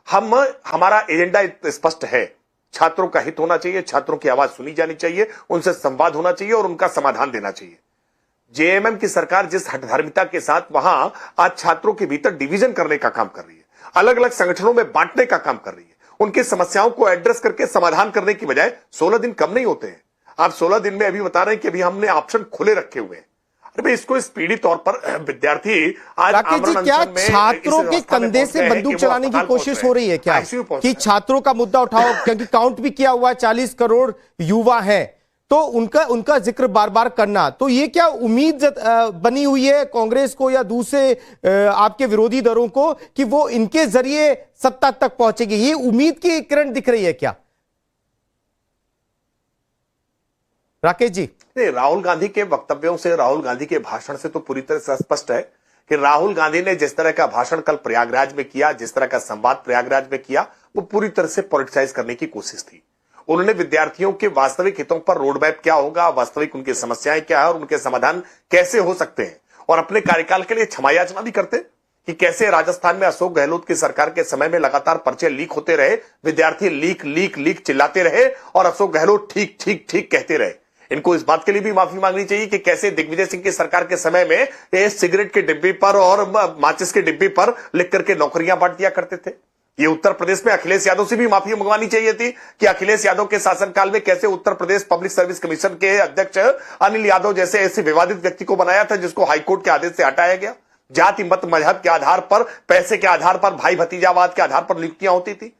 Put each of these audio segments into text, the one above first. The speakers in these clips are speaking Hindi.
हमारा एजेंडा स्पष्ट है, छात्रों का हित होना चाहिए, छात्रों की आवाज सुनी जानी चाहिए, उनसे संवाद होना चाहिए और उनका समाधान देना चाहिए। जेएमएम की सरकार जिस हठधर्मिता के साथ वहां आज छात्रों के भीतर डिवीजन करने का काम कर रही है, अलग अलग संगठनों में बांटने का काम कर रही है, उनकी समस्याओं को एड्रेस करके समाधान करने की बजाय 16 दिन कम नहीं होते हैं। आप 16 दिन में अभी बता रहे हैं कि अभी हमने ऑप्शन खुले रखे हुए हैं। अरे इसको स्पीडी तौर पर विद्यार्थी आज राकेश जी, क्या छात्रों के कंधे से बंदूक चलाने की कोशिश हो रही है क्या कि छात्रों का मुद्दा उठाओ? क्योंकि काउंट भी किया हुआ 40 करोड़ युवा है, तो उनका जिक्र बार बार करना, तो ये क्या उम्मीद बनी हुई है कांग्रेस को या दूसरे आपके विरोधी दलों को कि वो इनके जरिए सत्ता तक पहुंचेगी? ये उम्मीद की किरण दिख रही है क्या राकेश जी? नहीं, राहुल गांधी के वक्तव्यों से, राहुल गांधी के भाषण से तो पूरी तरह से स्पष्ट है कि राहुल गांधी ने जिस तरह का भाषण कल प्रयागराज में किया, जिस तरह का संवाद प्रयागराज में किया, वो पूरी तरह से पॉलिटिसाइज करने की कोशिश थी। उन्होंने विद्यार्थियों के वास्तविक हितों पर रोड मैप क्या होगा, वास्तविक उनकी समस्याएं क्या है और उनके समाधान कैसे हो सकते हैं, और अपने कार्यकाल के लिए क्षमा याचना भी करते कि कैसे राजस्थान में अशोक गहलोत की सरकार के समय में लगातार पर्चे लीक होते रहे, विद्यार्थी लीक लीक लीक चिल्लाते रहे और अशोक गहलोत ठीक ठीक ठीक कहते रहे। इनको इस बात के लिए भी माफी मांगनी चाहिए कि कैसे दिग्विजय सिंह की सरकार के समय में ये सिगरेट के डिब्बे पर और माचिस के डिब्बे पर लिख करके नौकरियां बांट दिया करते थे। ये उत्तर प्रदेश में अखिलेश यादव से भी माफी मंगवानी चाहिए थी कि अखिलेश यादव के शासनकाल में कैसे Uttar Pradesh public service commission के अध्यक्ष अनिल यादव जैसे ऐसे विवादित व्यक्ति को बनाया था, जिसको हाईकोर्ट के आदेश से हटाया गया। जाति मत मजहब के आधार पर, पैसे के आधार पर, भाई भतीजावाद के आधार पर नियुक्तियां होती थी।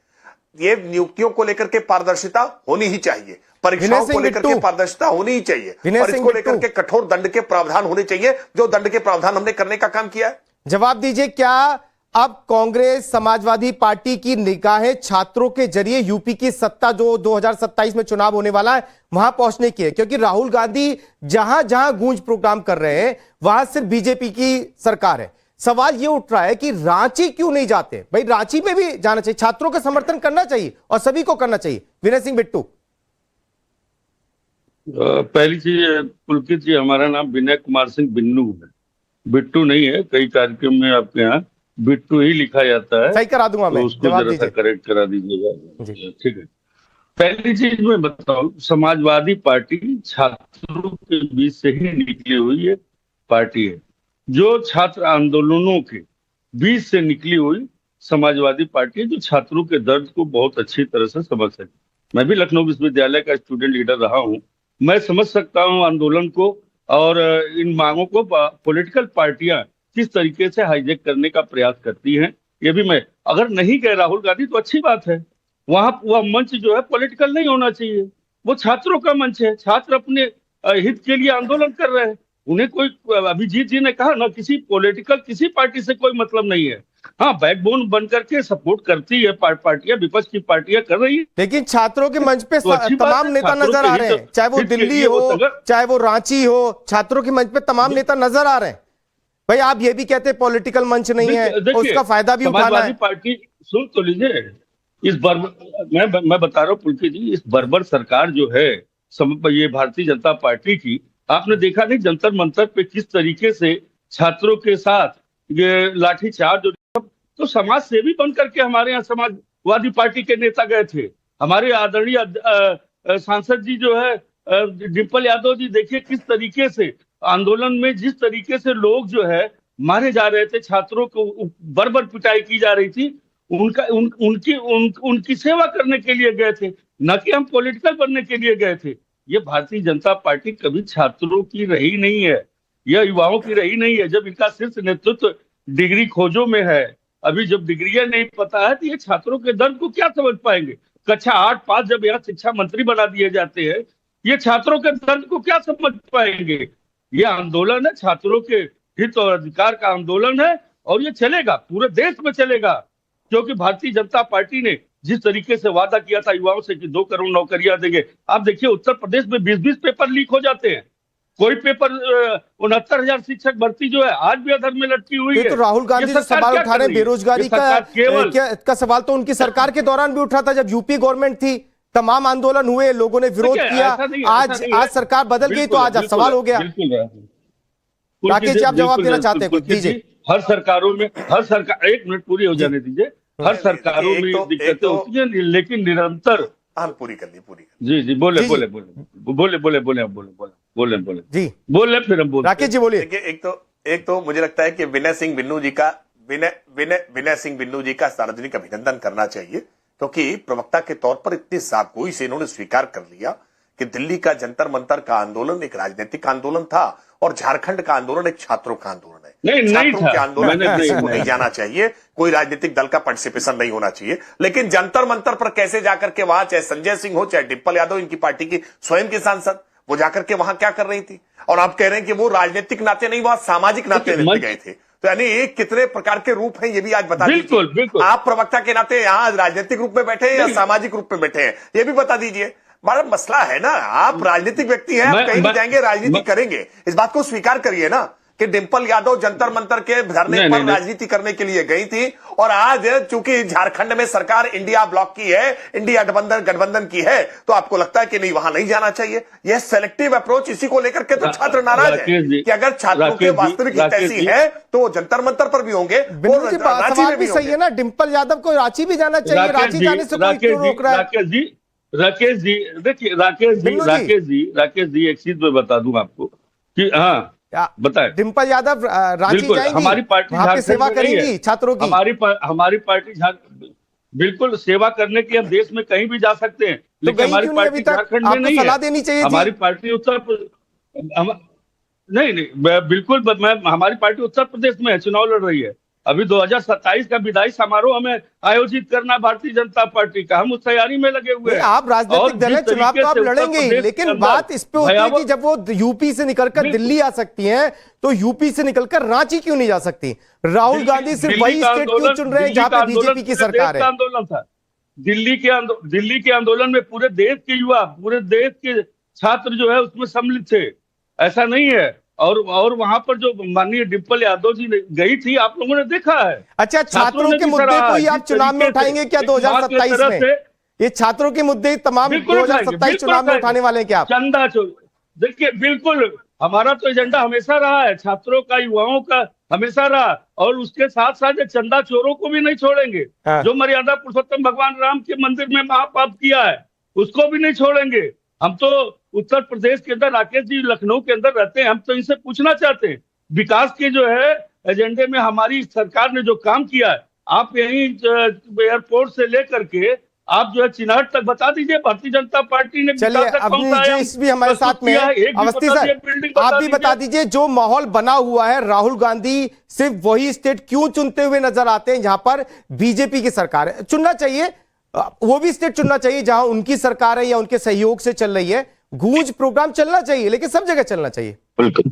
ये नियुक्तियों को लेकर के पारदर्शिता होनी ही चाहिए, परीक्षाओं को लेकर के पारदर्शिता होनी ही चाहिए और इसको लेकर के कठोर दंड के प्रावधान होने चाहिए, जो दंड के प्रावधान हमने करने का काम किया है। जवाब दीजिए, क्या अब कांग्रेस समाजवादी पार्टी की निगाहें छात्रों के जरिए यूपी की सत्ता जो 2027 में चुनाव होने वाला है वहां पहुंचने की है? क्योंकि राहुल गांधी जहां जहां गूंज प्रोग्राम कर रहे हैं वहां सिर्फ बीजेपी की सरकार है। सवाल यह उठ रहा है कि रांची क्यों नहीं जाते? भाई रांची में भी जाना चाहिए, छात्रों का समर्थन करना चाहिए और सभी को करना चाहिए। विनय सिंह बिट्टू। पहली चीज पुलकित जी, हमारा नाम विनय कुमार सिंह बिन्नू है, बिट्टू नहीं है। कई कार्यक्रम में आपके यहाँ बिट्टू ही लिखा जाता है। सही करा दूंगा मैं, तो उसको जरा सा करेक्ट करा दीजिएगा। ठीक है। पहली चीज मैं बताऊं, समाजवादी पार्टी छात्रों के बीच से ही निकली हुई है पार्टी है, जो छात्र आंदोलनों के बीच से निकली हुई समाजवादी पार्टी है, जो छात्रों के दर्द को बहुत अच्छी तरह से समझ सके। मैं भी लखनऊ विश्वविद्यालय का स्टूडेंट लीडर रहा हूं, मैं समझ सकता हूं आंदोलन को और इन मांगों को पॉलिटिकल पार्टियां किस तरीके से हाईजैक करने का प्रयास करती हैं। ये भी मैं, अगर नहीं कह राहुल गांधी तो अच्छी बात है, वहां वह मंच जो है पॉलिटिकल नहीं होना चाहिए, वो छात्रों का मंच है। छात्र अपने हित के लिए आंदोलन कर रहे हैं, उन्हें कोई, अभिजीत जी ने कहा ना, किसी पॉलिटिकल किसी पार्टी से कोई मतलब नहीं है। हाँ, बैकबोन बनकर के सपोर्ट करती है पार्टियां, विपक्ष की पार्टियां कर रही है, लेकिन छात्रों के मंच पे तमाम नेता नजर आ रहे हैं, चाहे वो दिल्ली हो चाहे वो रांची हो, छात्रों के मंच पे तमाम नेता नजर आ रहे हैं। भाई आप ये भी कहते हैं पॉलिटिकल मंच नहीं है, उसका फायदा भी उठाना है। पार्टी सुन तो लीजिए, इस मैं बता रहा हूँ पुलकित जी, इस बर्बर सरकार जो है ये भारतीय जनता पार्टी की, आपने देखा नहीं जंतर मंतर पे किस तरीके से छात्रों के साथ ये लाठीचार्ज, तो समाज सेवी बन करके हमारे यहाँ समाजवादी पार्टी के नेता गए थे। हमारे आदरणीय सांसद जी जो है डिम्पल यादव जी, देखिए किस तरीके से आंदोलन में जिस तरीके से लोग जो है मारे जा रहे थे, छात्रों को बर्बर पिटाई की जा रही थी, उनकी सेवा करने के लिए गए थे, न कि हम पॉलिटिकल बनने के लिए गए थे। ये भारतीय जनता पार्टी कभी छात्रों की रही नहीं है, यह युवाओं की रही नहीं है। जब इनका शीर्ष नेतृत्व डिग्री खोजों में है, अभी जब डिग्रियां नहीं पता है, तो ये छात्रों के दर्द को क्या समझ पाएंगे? कक्षा 8 पास जब यहाँ शिक्षा मंत्री बना दिए जाते हैं, ये छात्रों के दर्द को क्या समझ पाएंगे? ये आंदोलन है, छात्रों के हित और अधिकार का आंदोलन है और ये चलेगा, पूरे देश में चलेगा, क्योंकि भारतीय जनता पार्टी ने जिस तरीके से वादा किया था युवाओं से कि 2 करोड़ नौकरियां देंगे, आप देखिए उत्तर प्रदेश में 20-20 पेपर लीक हो जाते हैं। कोई पेपर 69,000 शिक्षक भर्ती जो है आज भी अधर में लटकी हुई है। तो राहुल गांधी जो सवाल उठा रहे हैं बेरोजगारी का सवाल तो उनकी सरकार के दौरान भी उठा था, जब यूपी गवर्नमेंट थी, तमाम आंदोलन हुए, लोगों ने विरोध किया, आज सरकार बदल गई तो आज अब सवाल हो गया। राकेश जी आप जवाब देना चाहते हैं कुछ? दीजिए। हर सरकारों में, हर सरकार, 1 मिनट पूरी हो जाने दीजिए, हर सरकारों में दिक्कतें होती हैं, लेकिन निरंतर। हाँ, पूरी कर ली। जी बोले जी बोले फिर हम बोलते। राकेश जी बोलिए। देखिए, एक तो मुझे लगता है कि विनय सिंह बिन्नू जी का सार्वजनिक अभिनंदन करना चाहिए, क्योंकि प्रवक्ता के तौर पर इतनी साफगोई से इन्होंने स्वीकार कर लिया कि दिल्ली का जंतर मंतर का आंदोलन एक राजनीतिक आंदोलन था और झारखंड का आंदोलन एक छात्रों का आंदोलन है। छात्रों के आंदोलन में किसी को नहीं जाना चाहिए, कोई राजनीतिक दल का पार्टिसिपेशन नहीं होना चाहिए। लेकिन जंतर मंतर पर कैसे जाकर के वहां, चाहे संजय सिंह हो, चाहे डिम्पल यादव, इनकी पार्टी की स्वयं की सांसद, वो जाकर के वहां क्या कर रही थी? और आप कह रहे हैं कि वो राजनीतिक नाते नहीं, वहां सामाजिक नाते लेते गए थे। तो यानी कितने प्रकार के रूप हैं, ये भी आज बता दीजिए। बिल्कुल। आप प्रवक्ता के नाते यहाँ राजनीतिक रूप में बैठे हैं या सामाजिक रूप में बैठे हैं, ये भी बता दीजिए। बड़ा मसला है ना, आप राजनीतिक व्यक्ति हैं, आप कहीं भी जाएंगे राजनीति करेंगे, इस बात को स्वीकार करिए ना कि डिम्पल यादव जंतर मंतर के धरने पर राजनीति करने के लिए गई थी। और आज चूंकि झारखंड में सरकार इंडिया ब्लॉक की है, इंडिया गठबंधन की है, तो आपको लगता है कि नहीं, वहां नहीं जाना चाहिए। यह सेलेक्टिव अप्रोच, इसी को लेकर के तो छात्र नाराज है कि अगर छात्रों की वास्तविक हित ऐसी है तो वो जंतर मंतर पर भी होंगे। सवाल भी सही है ना, डिम्पल यादव को रांची भी जाना चाहिए, रांची जाने से कोई क्यों रोक रहा है? राकेश जी देखिए, राकेश जी एक चीज मैं बता दूं आपको कि हाँ बताएं। डिम्पल यादव रांची जाएंगी, हमारी पार्टी वहां पे सेवा करेंगी छात्रों की। हमारी पार्टी बिल्कुल सेवा करने की, हम देश में कहीं भी जा सकते हैं, लेकिन हमारी पार्टी झारखंड में नहीं है। सलाह देनी चाहिए हमारी पार्टी नहीं बिल्कुल, हमारी पार्टी उत्तर प्रदेश में है, चुनाव लड़ रही है। अभी 2027 का विधायी समारोह हमें आयोजित करना भारतीय जनता पार्टी का, हम उस तैयारी में लगे हुए हैं। आप राजनीतिक दल है, चुनाव तो आप लड़ेंगे, लेकिन बात इस पे होती है कि जब वो यूपी से निकलकर दिल्ली आ सकती हैं, तो यूपी से निकलकर रांची क्यों नहीं जा सकती? राहुल गांधी सिर्फ वही स्टेट क्यों चुन रहे हैं जहां पे बीजेपी की सरकार है? आंदोलन था दिल्ली के आंदोलन में पूरे देश के युवा, पूरे देश के छात्र जो है उसमें सम्मिलित थे, ऐसा नहीं है। और वहां पर जो माननीय डिम्पल यादव जी गई थी, आप लोगों ने देखा है। अच्छा, छात्रों के मुद्दे को ही आप चुनाव में उठाएंगे क्या 2027 में? ये छात्रों के मुद्दे तमाम 2027 चुनाव में उठाने वाले हैं क्या आप? चंदा चोर, देखिए बिल्कुल, हमारा तो एजेंडा हमेशा रहा है, छात्रों का, युवाओं का हमेशा रहा, और उसके साथ साथ चंदा चोरों को भी नहीं छोड़ेंगे। जो मर्यादा पुरुषोत्तम भगवान राम के मंदिर में महापाप किया है, उसको भी नहीं छोड़ेंगे। हम तो उत्तर प्रदेश के अंदर, राकेश जी लखनऊ के अंदर रहते हैं, हम तो इनसे पूछना चाहते हैं, विकास के जो है एजेंडे में हमारी सरकार ने जो काम किया है, आप यहीं एयरपोर्ट से लेकर के आप जो है चिनाट तक बता दीजिए, भारतीय जनता पार्टी ने। चलिए, अभी भी हमारे साथ में अवस्थी सर, आप भी बता दीजिए, जो माहौल बना हुआ है, राहुल गांधी सिर्फ वही स्टेट क्यों चुनते हुए नजर आते हैं जहां पर बीजेपी की सरकार है? चुनना चाहिए, वो भी स्टेट चुनना चाहिए जहां उनकी सरकार है या उनके सहयोग से चल रही है। गूंज प्रोग्राम चलना चाहिए, लेकिन सब जगह चलना चाहिए। बिल्कुल।